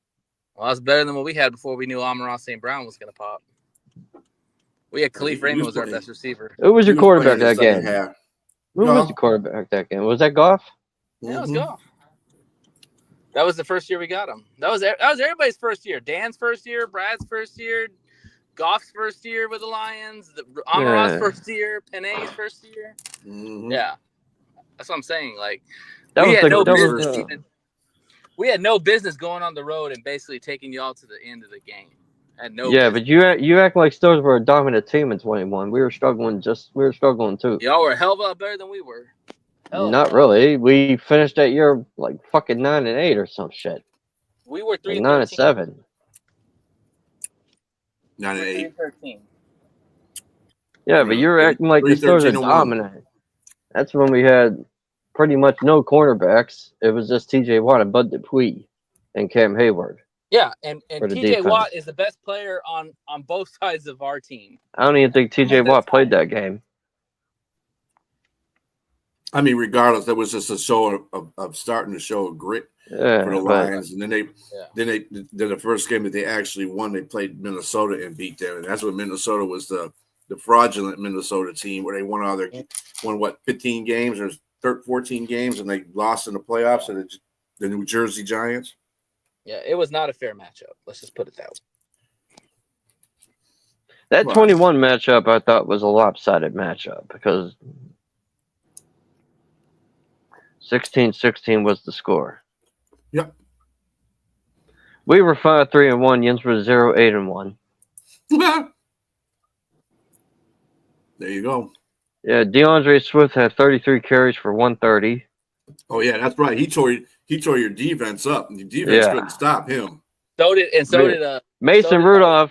Well, that's better than what we had before we knew Amon-Ra St. Brown was going to pop. We had Khalif Raymond was our best receiver. Who was your quarterback that game? Who was the quarterback that game? Was that Goff? Yeah, it was Goff. That was the first year we got him. That was everybody's first year. Dan's first year, Brad's first year, Goff's first year with the Lions, Amon-Ra's first year, Penay's first year. Yeah, that's what I'm saying. Like, we had no business going on the road and basically taking y'all to the end of the game. But you act like Steelers were a dominant team in 21. We were struggling too. Y'all were a hell of a lot better than we were. Not really. We finished that year like fucking 9-8 or some shit. We were 9-7. 9-8. Yeah, but you're acting like the Steelers are dominant. That's when we had pretty much no cornerbacks. It was just T.J. Watt and Bud Dupuis and Cam Hayward. Yeah, and For the T.J. defense. Watt is the best player on both sides of our team. I don't even think T.J. At that Watt played time. that game. I mean, regardless, that was just a show of starting to show a grit Yeah, for the but Lions, and then the first game that they actually won, they played Minnesota and beat them, and that's when Minnesota was the fraudulent Minnesota team where they won 15 games or 14 games, and they lost in the playoffs to the New Jersey Giants. Yeah, it was not a fair matchup. Let's just put it that way. that Well, 21 matchup I thought was a lopsided matchup because 16-16 was the score. Yep. We were 5-3-1. Jens was 0-8-1. There you go. Yeah, DeAndre Swift had 33 carries for 130. Oh yeah, that's right. He tore your defense up. The defense couldn't stop him. So did Mason Rudolph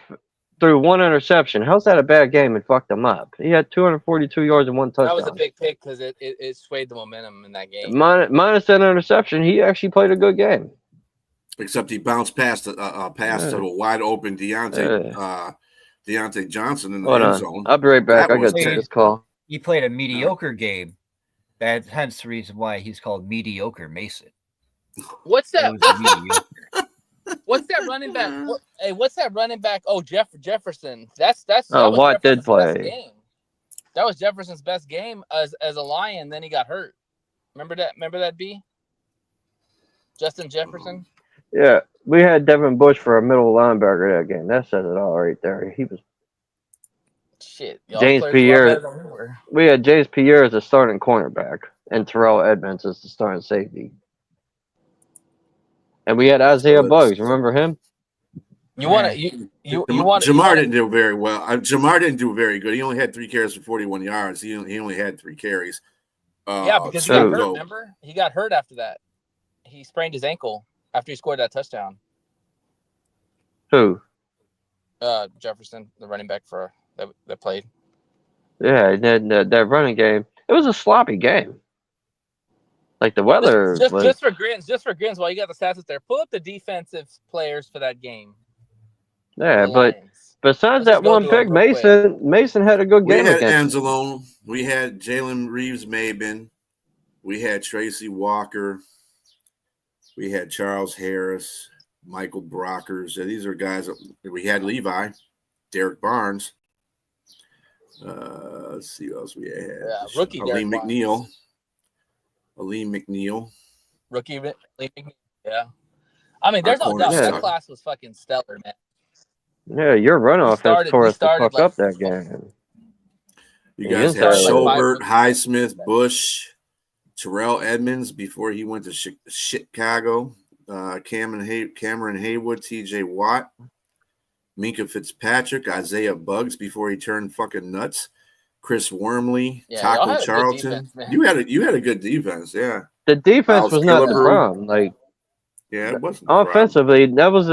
threw one interception. How's that a bad game and fucked him up? He had 242 yards and one touchdown. That was a big pick because it swayed the momentum in that game. Minus that interception, he actually played a good game. Except he bounced past to a wide open Deontay Johnson in the end zone. I'll be right back. That I got to take this call. He played a mediocre game. That's hence the reason why he's called Mediocre Mason. What's that? It was mediocre. What's that running back? What's that running back? Oh, Jefferson. That Watt did Jefferson's play. best game. That was Jefferson's best game as a Lion. Then he got hurt. Remember that? B. Justin Jefferson. Yeah, we had Devin Bush for a middle linebacker that game. That says it all right there. He was shit. James Pierre. We had James Pierre as a starting cornerback and Terrell Edmonds as the starting safety. And we had Isaiah Buggs. Remember him? Jamar didn't do very well. Jamar didn't do very good. He only had 3 carries for 41 yards. He only had 3 carries. Because he got hurt. Remember, he got hurt after that. He sprained his ankle after he scored that touchdown. Who? Jefferson, the running back that played. Yeah, that running game. It was a sloppy game. Like the weather. Just for grins, while you got the stats up there, pull up the defensive players for that game. Yeah, but besides that one pick, Mason had a good game. We had Anzalone. We had Jalen Reeves-Maben. We had Tracy Walker. We had Charles Harris, Michael Brockers. These are guys that we had. Levi, Derek Barnes. Let's see what else we had. Yeah, rookie Aleem Derek McNeil. Barnes. Aleem McNeil. Rookie Aleem McNeil. Yeah. I mean, there's no doubt that class was fucking stellar, man. Yeah, your runoff has tore us the fuck up that game. You guys had Schobert, Highsmith, Bush, Terrell Edmonds before he went to Chicago, Cameron Haywood, T.J. Watt, Minka Fitzpatrick, Isaiah Buggs before he turned fucking nuts, Chris Wormley, Taco Charlton. Defense, you had a good defense, yeah. The defense was not the problem. It wasn't offensively. That was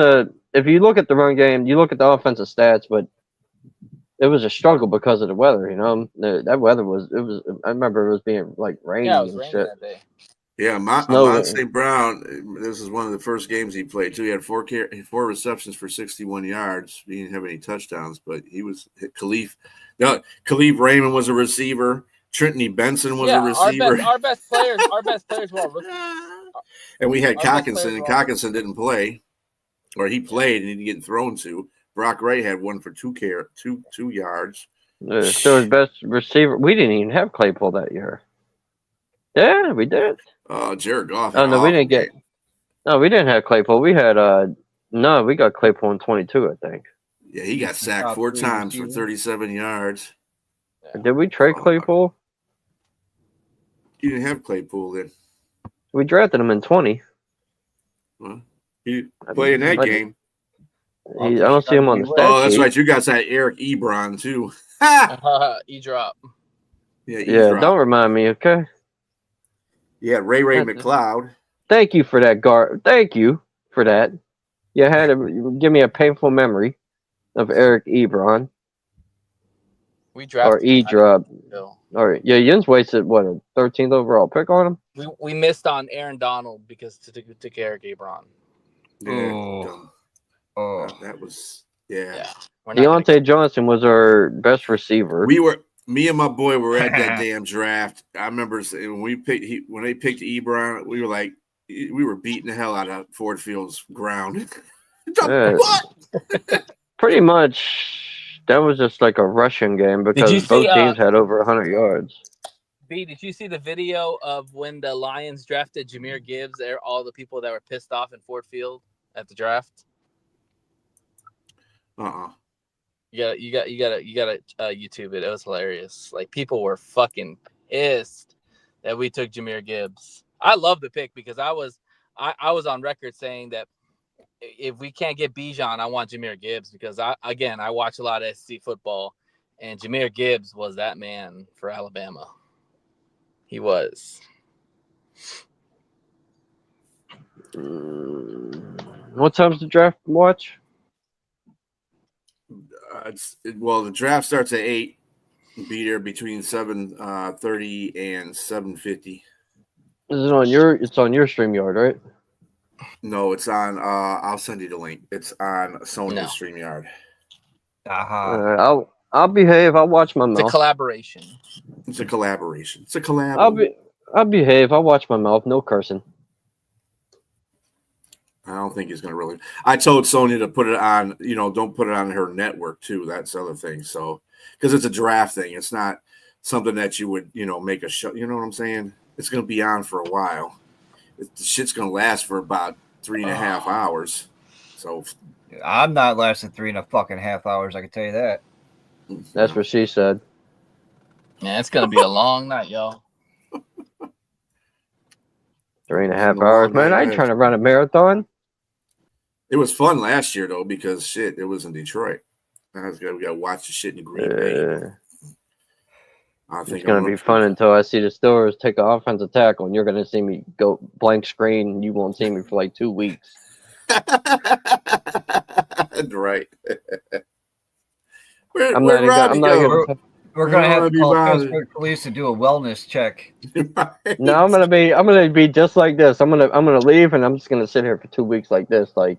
if you look at the run game, you look at the offensive stats, but it was a struggle because of the weather. You know, that weather was. It was. I remember it was being like rainy and shit. That day. Yeah, Amon St. Brown. This is one of the first games he played too. He had 4 receptions for 61 yards. He didn't have any touchdowns, but he was Khalif. No, Khalif Raymond was a receiver. Trentany Benson was a receiver. Our best players were all rookies. And we had Cockinson, and Cockinson didn't play, or he played and he didn't get thrown to. Brock Ray had 1 for 2 yards. So his best receiver. We didn't even have Claypool that year. Yeah, we did. Jared Goff. Oh no, we didn't get. No, we didn't have Claypool. We had we got Claypool in 22, I think. Yeah, he got sacked 4 times for 37 yards. Did we trade Claypool? You didn't have Claypool then. We drafted him in 20. Well, he played in that game. I don't see him on the stat Oh, that's sheet. right. You guys had Eric Ebron too. E-drop. Yeah, don't remind me, okay? Yeah, Ray McLeod. Thank you for that, Gar. Thank you for that. You had to give me a painful memory of Eric Ebron. We drafted or E-drop. All right. Yeah, Jens wasted what a 13th overall pick on him. We missed on Aaron Donald because to Eric Ebron. Yeah, Oh. dumb. Oh, That was yeah. Yeah, we're not gonna- Deontay Johnson was our best receiver. Me and my boy were at that damn draft. I remember when when they picked Ebron, we were like, we were beating the hell out of Ford Field's ground. What? Pretty much, that was just like a rushing game because you both see, teams had over 100 yards. B, did you see the video of when the Lions drafted Jahmyr Gibbs? There, all the people that were pissed off in Ford Field at the draft. You got to YouTube it. It was hilarious. Like, people were fucking pissed that we took Jahmyr Gibbs. I love the pick because I was on record saying that if we can't get Bijan, I want Jahmyr Gibbs because I watch a lot of SEC football, and Jahmyr Gibbs was that man for Alabama. He was. What time's the draft watch? The draft starts at 8. Be there between 7:30 and 7:50. Is it on your? It's on your StreamYard, right? No, it's on. I'll send you the link. It's on Sony's StreamYard. I'll behave. I'll watch my It's mouth. a collaboration. It's a collaboration. It's a collab. I'll behave. I'll watch my mouth. No cursing. I don't think he's going to really. I told Sonya to put it on, don't put it on her network too. That's the other thing. So, because it's a draft thing, it's not something that you would, make a show. You know what I'm saying? It's going to be on for a while. The shit's going to last for about 3.5 hours. So, I'm not lasting 3.5 hours. I can tell you that. That's what she said. Yeah, it's going to be a long night, y'all. 3.5 hours. Man, I ain't trying to run a marathon. It was fun last year, though, because shit, it was in Detroit. We got to watch the shit in Green Bay. I think it's going to be fun until I see the Steelers take an offensive tackle, and you're going to see me go blank screen, and you won't see me for like 2 weeks. Right. We're going to have to call Pittsburgh police to do a wellness check. No, I'm gonna be just like this. I'm gonna leave, and I'm just gonna sit here for 2 weeks like this, like.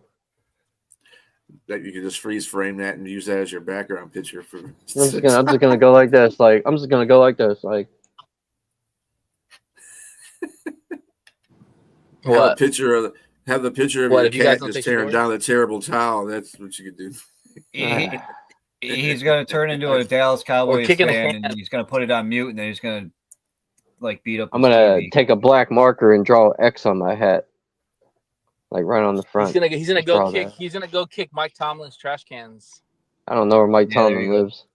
That you can just freeze frame that and use that as your background picture for. I'm just gonna go like this, like I'm just gonna go like this, like. Have the picture of what, your cat just tearing down the terrible towel. That's what you could do. He's going to turn into a Dallas Cowboys fan, and he's going to put it on mute, and then he's going to beat up. I'm going to take a black marker and draw an X on my hat, like right on the front. He's gonna go kick Mike Tomlin's trash cans. I don't know where Mike Tomlin lives.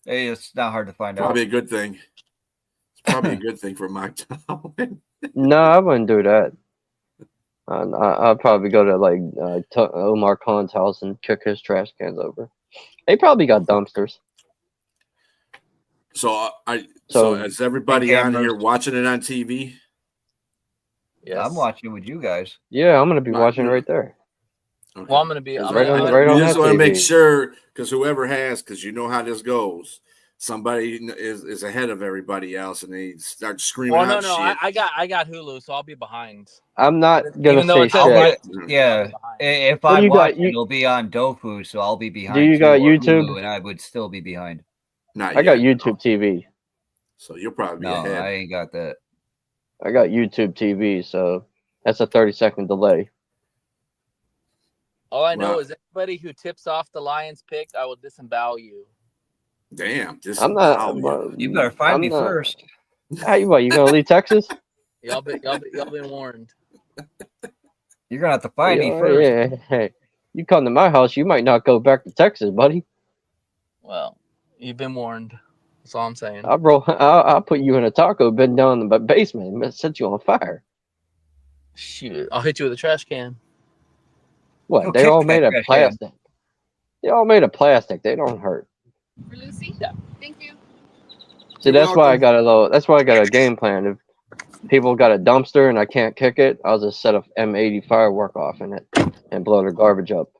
Hey, it's not hard to find out. Probably a good thing. It's probably a good thing for Mike Tomlin. No, I wouldn't do that. I'd probably go to like Omar Khan's house and kick his trash cans over. They probably got dumpsters. So is everybody on here watching it on TV? Yes. I'm watching it with you guys. Yeah, I'm gonna be watching it right there. Okay. Well, I'm gonna be right on. You just want to make sure, because whoever has, because you know how this goes. Somebody is ahead of everybody else, and they start screaming. Well, out shit. I got Hulu, so I'll be behind. I'm not gonna say shit. Yeah, if I watch it, it'll be on Dofu, so I'll be behind. Do you got YouTube? Hulu, and I would still be behind. I got YouTube TV. So you'll probably be ahead. I ain't got that. I got YouTube TV, so that's a 30-second delay. All I know is everybody who tips off the Lions pick, I will disembowel you. Damn, I'm not. You better find me first. Hey, what? You gonna leave Texas? Y'all been warned. You're gonna have to find me first. Yeah, hey, you come to my house, you might not go back to Texas, buddy. Well, you've been warned. That's all I'm saying. I'll put you in a taco bin down in the basement and set you on fire. Shoot, I'll hit you with a trash can. What? They're all made of plastic. They're all made of plastic. They don't hurt. For Lucy? Yeah. Thank you. See, that's why I got a game plan. If people got a dumpster and I can't kick it, I'll just set a M80 firework off in it and blow the garbage up.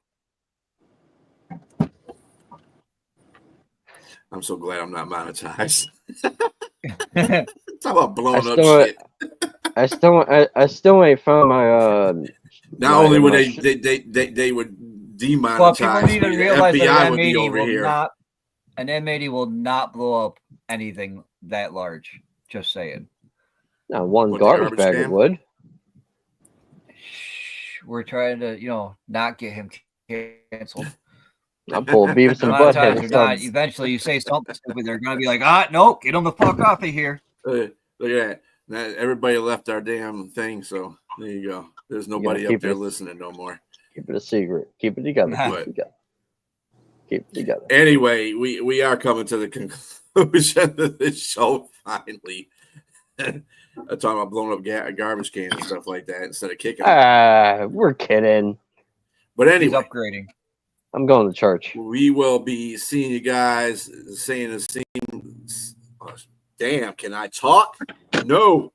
I'm so glad I'm not monetized. Talk about blowing up still- shit. I still ain't found my Not only would they would demonetize Well, people need to me, the realize FBI that would be M80 over will here. not, an M80 will not blow up anything that large. Just saying. not one What, the garbage garbage bag can? it would. Shh, we're trying to, not get him canceled. I'll pull Beavis and Monetize Butthead or and not, start. eventually you say something stupid, they're gonna be like, nope, get him the fuck off of here. Look at that. Now, everybody left our damn thing, so there you go. There's nobody up keep there it- listening no more. Keep it a secret. Keep it together. Keep But- it together. Keep it together. Anyway, we are coming to the conclusion of this show finally. I'm talking about blowing up garbage cans and stuff like that instead of kicking them. We're kidding. But He's anyway, upgrading. I'm going to church. we will be seeing you guys saying the same. Oh, damn, can I talk? No.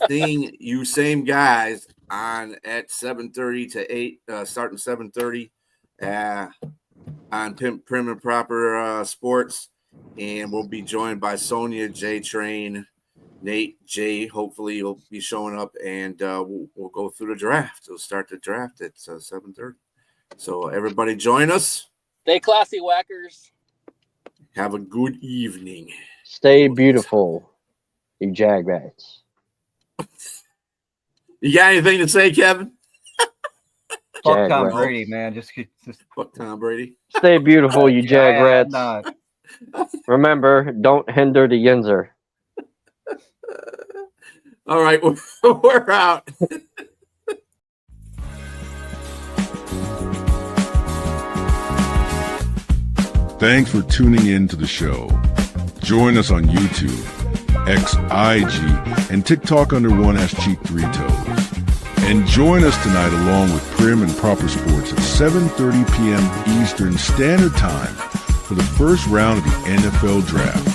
Seeing you same guys at 7:30 to 8, starting 7:30 on Prim and Proper Sports. And we'll be joined by Sonia, J Train, Nate, Jay. Hopefully he'll be showing up, and we'll go through the draft. We'll start the draft at 7:30. So everybody join us. Stay classy, whackers. Have a good evening. Stay beautiful, you jagrats. You got anything to say, Kevin? Fuck Tom Jagrats. Brady, man. Just Fuck Tom Brady. Stay beautiful, you jagrats. not. Remember, don't hinder the yinzer. All right, we're out. Thanks for tuning in to the show. Join us on YouTube, X, IG, and TikTok under OAC3T. And join us tonight along with Prim and Proper Sports at 7:30 p.m. Eastern Standard Time for the first round of the NFL Draft.